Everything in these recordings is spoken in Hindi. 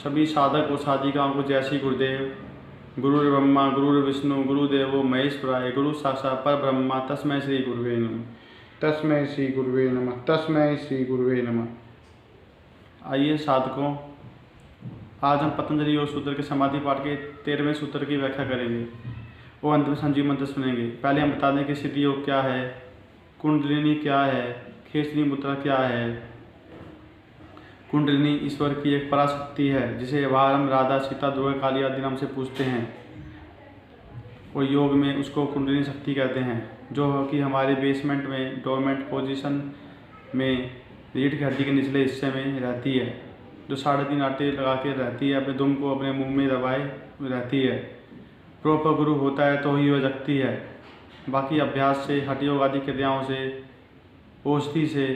सभी साधक और साधिकाओं को जय श्री गुरुदेव। गुरुर् ब्रह्मा गुरुर्विष्णु गुरुदेवो महेश्वराय, गुरु साक्षात् परब्रह्म तस्मै श्री गुरुवे नमः। तस्मै श्री गुरुवे नमः। तस्मै श्री गुरुवे नमः। आइए साधकों, आज हम पतंजलि योग सूत्र के समाधि पाठ के 13वें सूत्र की व्याख्या करेंगे और अंत में संजीव मंत्र सुनेंगे। पहले हम बता दें कि सिद्धि योग क्या है, कुंडलिनी क्या है, खेचरी मुद्रा क्या है। कुंडलिनी ईश्वर की एक पराशक्ति है जिसे व्यवहार हम राधा, सीता, दुर्गा, काली आदि नाम से पूछते हैं और योग में उसको कुंडलिनी शक्ति कहते हैं, जो कि हमारे बेसमेंट में डोरमेंट पोजीशन में रीढ़ की हड्डी के निचले हिस्से में रहती है, जो 3.5 आटे लगा के रहती है, अपने दुम को अपने मुंह में दबाए रहती है। प्रॉपर गुरु होता है तो ही वह जगती है। बाकी अभ्यास से, हठ योग आदि क्रियाओं से, औषधि से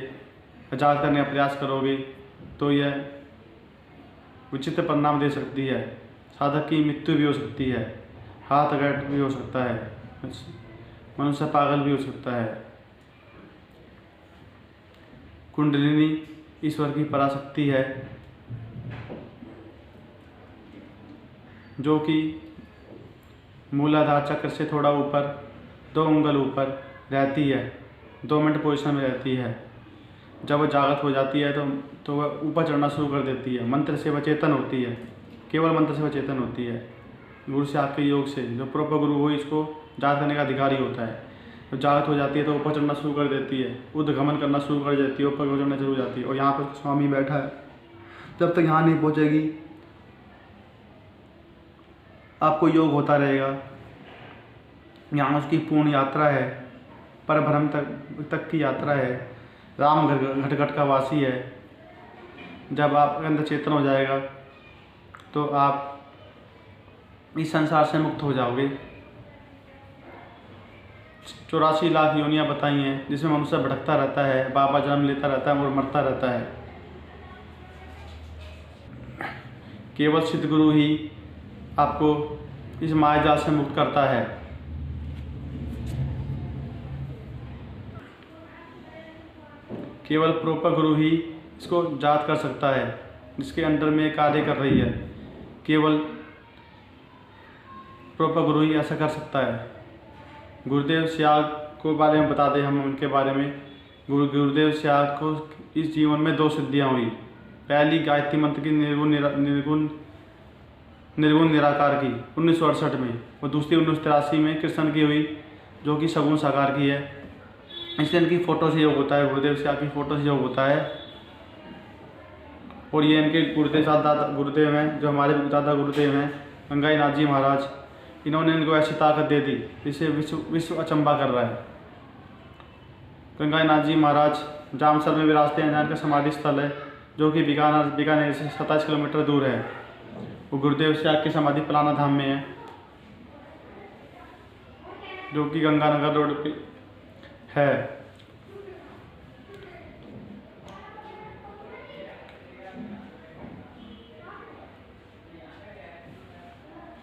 आजाद करने का प्रयास करोगे तो यह विचित्र परिणाम दे सकती है। साधक की मृत्यु भी हो सकती है, हाथ अटैक भी हो सकता है, मनुष्य पागल भी हो सकता है। कुंडलिनी ईश्वर की पराशक्ति है जो कि मूलाधार चक्र से थोड़ा ऊपर 2 उंगल ऊपर रहती है, डोरमेंट पोजीशन में रहती है। जब वह जागृत हो जाती है तो वह ऊपर चढ़ना शुरू कर देती है। मंत्र से वह चेतन होती है, केवल मंत्र से वह चेतन होती है। गुरु से आपके योग से जो प्रॉपर गुरु हो इसको जागृत करने का अधिकारी होता है। तो जागृत हो जाती है तो ऊपर चढ़ना शुरू कर देती है, उद्गमन करना शुरू कर देती है, ऊपर चढ़ना शुरू हो जाती है। और यहाँ पर स्वामी बैठा है, जब तक यहाँ नहीं पहुँचेगी आपको योग होता रहेगा। यहाँ उसकी पूर्ण यात्रा है, परब्रह्म तक की यात्रा है। राम घट घट का वासी है। जब आप अंदर चेतन हो जाएगा तो आप इस संसार से मुक्त हो जाओगे। 84 लाख योनियाँ बताई हैं जिसमें मनुष्य भटकता रहता है, बाबा जन्म लेता रहता है और मरता रहता है। केवल सिद्ध गुरु ही आपको इस मायाजाल से मुक्त करता है। केवल प्रॉपर गुरु ही इसको जात कर सकता है, जिसके अंडर में कार्य कर रही है। केवल प्रॉपर गुरु ही ऐसा कर सकता है। गुरुदेव सियाग को बारे में बता दें हम उनके बारे में। गुरुदेव सियाग को इस जीवन में 2 सिद्धियाँ हुई। पहली गायत्री मंत्र की निर्गुण निराकार की 1968 में, और दूसरी 1983 में कृष्ण की हुई जो कि सगुण साकार की है। इसलिए इनकी फ़ोटो से योग होता है, गुरुदेव से आपकी फ़ोटो से योग होता है। और ये इनके गुरुदेव हैं, जो हमारे दादा गुरुदेव हैं गंगाई नाथ जी महाराज। इन्होंने इनको ऐसी ताकत दे दी जिसे विश्व अचंबा कर रहा है। गंगाई नाथ जी महाराज जामसर में विराजते हैं, जहाँ का समाधि स्थल है, जो कि बीकानेर से 27 किलोमीटर दूर है। वो गुरुदेव से आपकी समाधि पलाना धाम में है, जो कि गंगानगर रोड पे है।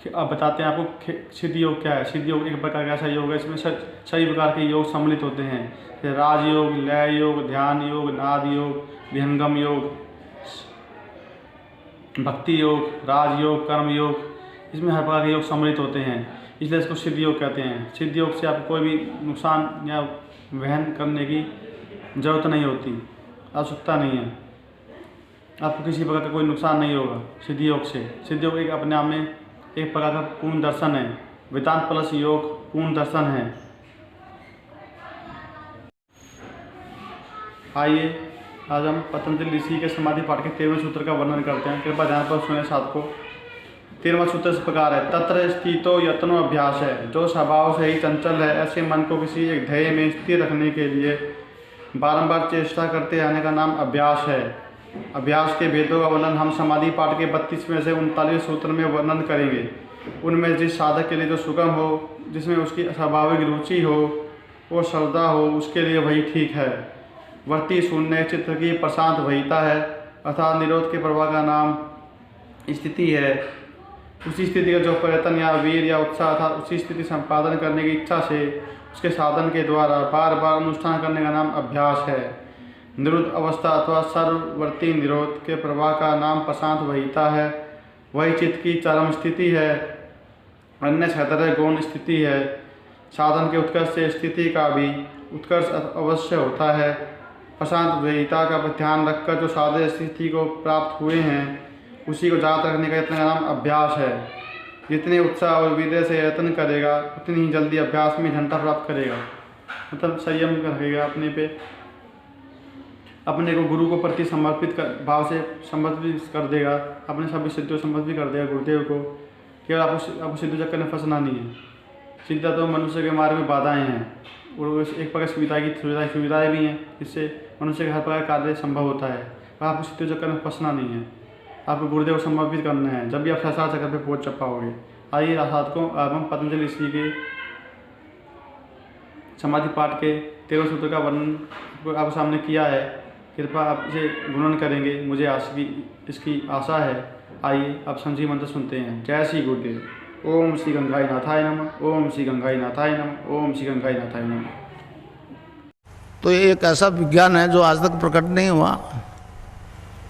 अब बताते हैं आपको सिद्धि योग क्या है। सिद्धि योग एक प्रकार का ऐसा योग है, इसमें सभी प्रकार के योग सम्मिलित होते हैं, जैसे राजयोग, लय योग, ध्यान योग, नाद योग, विहंगम योग, भक्ति योग, राजयोग, कर्म योग। इसमें हर प्रकार के योग सम्मिलित होते हैं, इसलिए इसको सिद्धि योग कहते हैं। सिद्धि योग से आपको कोई भी नुकसान या वहन करने की ज़रूरत नहीं होती, आवश्यकता नहीं है। आपको किसी प्रकार का कोई नुकसान नहीं होगा सिद्धि योग से। सिद्धि योग एक अपने आप में एक प्रकार का पूर्ण दर्शन है। वेदांत प्लस योग पूर्ण दर्शन है। आइए आज हम पतंजलि ऋषि के समाधि पाठ के 13वें सूत्र का वर्णन करते हैं। कृपया ध्यान पर सुने साधकों। 13वां सूत्र इस प्रकार है, तत्र स्थितो यत्नो अभ्यास है। जो स्वभाव से ही चंचल है, ऐसे मन को किसी एक ध्येय में स्थिर रखने के लिए बारंबार चेष्टा करते रहने का नाम अभ्यास है। अभ्यास के भेदों का वर्णन हम समाधि पाठ के 32 में से 39वें सूत्र में वर्णन करेंगे। उनमें जिस साधक के लिए जो सुगम हो, जिसमें उसकी स्वाभाविक रुचि हो और श्रद्धा हो, उसके लिए वही ठीक है। वर्ती शून्य चित्र की प्रशांत वहीता है, अर्थात निरोध के प्रवाह का नाम स्थिति है। उसी स्थिति का जो प्रयत्न या वीर या उत्साह था, उसी स्थिति संपादन करने की इच्छा से उसके साधन के द्वारा बार बार अनुष्ठान करने का नाम अभ्यास है। निरुद्ध अवस्था अथवा सर्ववर्ती निरोध के प्रवाह का नाम प्रशांत वहीता है, वही चित्त की चरम स्थिति है। अन्य क्षैत्र गौण स्थिति है। साधन के उत्कर्ष से स्थिति का भी उत्कर्ष अवश्य होता है। प्रशांत वेदिता का ध्यान रखकर जो साधे स्थिति को प्राप्त हुए हैं उसी को जात रखने का यत्न का नाम अभ्यास है। जितने उत्साह और विदय से यत्न करेगा उतनी ही जल्दी अभ्यास में झंडा प्राप्त करेगा। मतलब संयम रखेगा अपने पे, अपने को गुरु को प्रति समर्पित भाव से समर्पित कर देगा, अपने सभी सिद्धों समर्पित कर देगा गुरुदेव को। केवल आपको सिद्ध चक्कर में फंसना नहीं है। सिद्धा तो मनुष्य के मार्ग में बाधाएं हैं और एक प्रकार सुविधाएँ भी हैं, जिससे मनुष्य के हर प्रकार कार्य संभव होता है। पर आपको सिद्ध चक्कर में फंसना नहीं है, आपको गुरुदेव को समर्पित करना है, जब भी आप संसार चक्कर पे पहुँच पाओगे। आइए साधकों, अब हम पतंजलि ऋषि के समाधि पाठ के 13 सूत्र का वर्णन आपके सामने किया है। कृपया आप इसे गुणन करेंगे, मुझे इसकी आशा है। आइए अब संजीव मंत्र सुनते हैं। जय श्री गुरुदेव। ओम श्री गंगाई नाथाय नमः। ओम श्री गंगाई नाथाय नमः। ओम श्री गंगाई नाथाय नमः। तो ये एक ऐसा विज्ञान है जो आज तक प्रकट नहीं हुआ।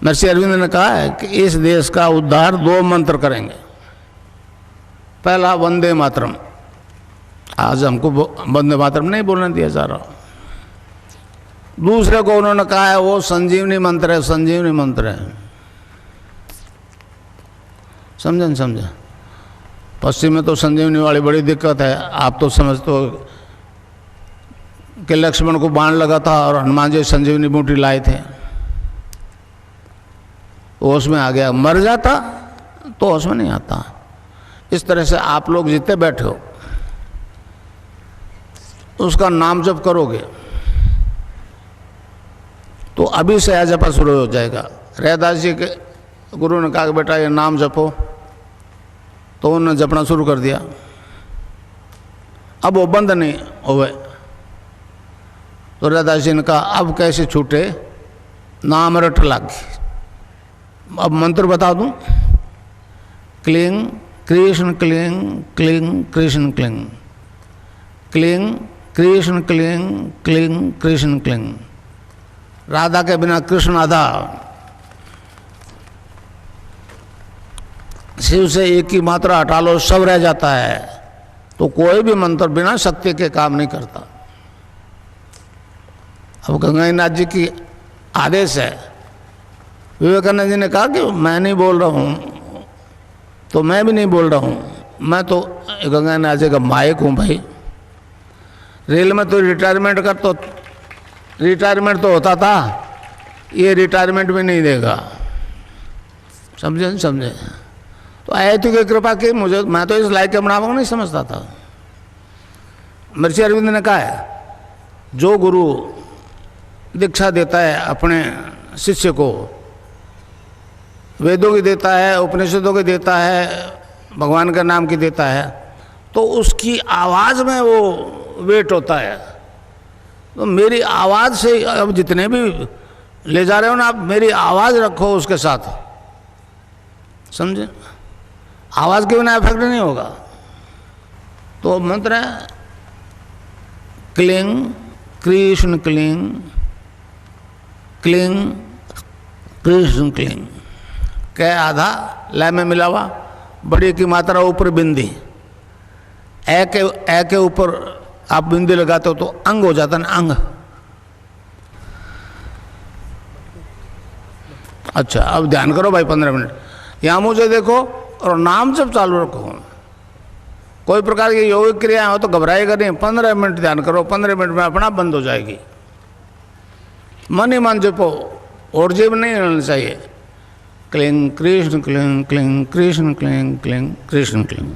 महर्षि अरविंद ने कहा है कि इस देश का उद्धार 2 मंत्र करेंगे। पहला वंदे मातरम। आज हमको वंदे मातरम नहीं बोलने दिया जा रहा। दूसरे को उन्होंने कहा है वो संजीवनी मंत्र है, संजीवनी मंत्र है। समझे न समझे? पश्चिम में तो संजीवनी वाली बड़ी दिक्कत है। आप तो समझते हो कि लक्ष्मण को बाण लगा था और हनुमान जी संजीवनी बूटी लाए थे, होश में आ गया। मर जाता तो होश में नहीं आता। इस तरह से आप लोग जितने बैठे हो उसका नाम जप करोगे तो अभी से जपा शुरू हो जाएगा। रैदास जी के गुरु ने कहा कि बेटा ये नाम जपो, तो उन्होंने जपना शुरू कर दिया। अब वो बंद नहीं हुए तो रैदास जी ने कहा अब कैसे छूटे, नाम रट लागी। अब मंत्र बता दूं। क्लीं कृष्ण क्लीं क्लीं कृष्ण क्लीं, क्लीं कृष्ण क्लीं क्लीं कृष्ण क्लीं। राधा के बिना कृष्ण आधा। शिव से एक ही मात्रा हटा लो सब रह जाता है। तो कोई भी मंत्र बिना शक्ति के काम नहीं करता। अब गंगानाथ जी की आदेश है। विवेकानंद जी ने कहा कि मैं नहीं बोल रहा हूँ तो मैं भी नहीं बोल रहा हूँ, मैं तो गंगानाथ जी का मायक हूँ भाई। रेल में तो रिटायरमेंट तो होता था, ये रिटायरमेंट भी नहीं देगा। समझे नहीं समझे? तो आयतु की कृपा की मुझे, मैं तो इस लायक के बनावक नहीं समझता था। महर्षि अरविंद ने कहा है जो गुरु दीक्षा देता है अपने शिष्य को, वेदों की देता है, उपनिषदों की देता है, भगवान का नाम की देता है, तो उसकी आवाज़ में वो वेट होता है। तो मेरी आवाज़ से अब जितने भी ले जा रहे हो ना, आप मेरी आवाज़ रखो उसके साथ। समझे? आवाज़ के बिना इफेक्ट नहीं होगा। तो मंत्र है क्लीं कृष्ण क्लीं क्लीं कृष्ण क्लीं। कै आधा लय में मिला हुआ, बड़ी की मात्रा ऊपर बिंदी। ए के ऊपर आप बिंदी लगाते हो तो अंग हो जाता है ना, अंग। अच्छा अब ध्यान करो भाई 15 मिनट यहाँ मुझे देखो और नाम जब चालू रखो। कोई प्रकार की योगिक क्रियाएं हो तो घबराएगा नहीं। 15 मिनट ध्यान करो, 15 मिनट में अपना बंद हो जाएगी। मन ही मन जपो और जीव नहीं रहना चाहिए। क्लीं कृष्ण क्लीं क्लीं कृष्ण क्लीं क्लीं कृष्ण क्लीं।